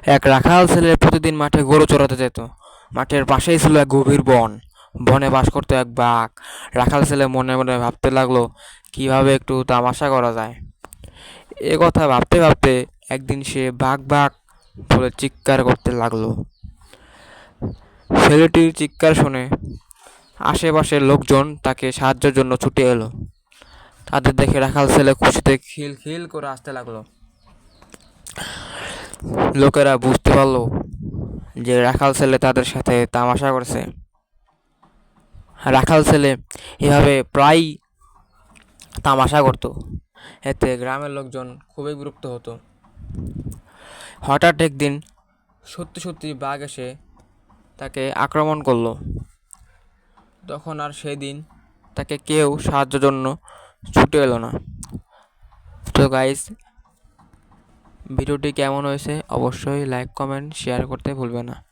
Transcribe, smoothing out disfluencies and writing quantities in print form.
এক রাখাল ছেলে প্রতিদিন মাঠে গরু চড়াতে যেত। মাঠের পাশেই ছিল এক গভীর বন। বনে বাস করতো এক বাঘ। রাখাল ছেলে মনে মনে ভাবতে লাগলো, কিভাবে একটু তামাশা করা যায়। এ কথা ভাবতে ভাবতে একদিন সে বাঘ বাঘ বলে চিৎকার করতে লাগলো। ছেলেটির চিৎকার শুনে আশেপাশের লোকজন তাকে সাহায্যের জন্য ছুটে এলো। তাদের দেখে রাখাল ছেলে খুশিতে খিল খিল করে আসতে লাগলো। লোকেরা বুঝতে পারলো যে রাখাল ছেলে তাদের সাথে তামাশা করছে। রাখাল ছেলে এভাবে প্রায়ই তামাশা করতো। এতে গ্রামের লোকজন খুবই বিরক্ত হতো। হঠাৎ একদিন সত্যি সত্যি বাঘ এসে তাকে আক্রমণ করলো। তখন আর সেদিন তাকে কেউ সাহায্যের জন্য ছুটে এলো না। তো গাইস, ভিডিওটি কেমন হয়েছে অবশ্যই লাইক কমেন্ট শেয়ার করতে ভুলবে না।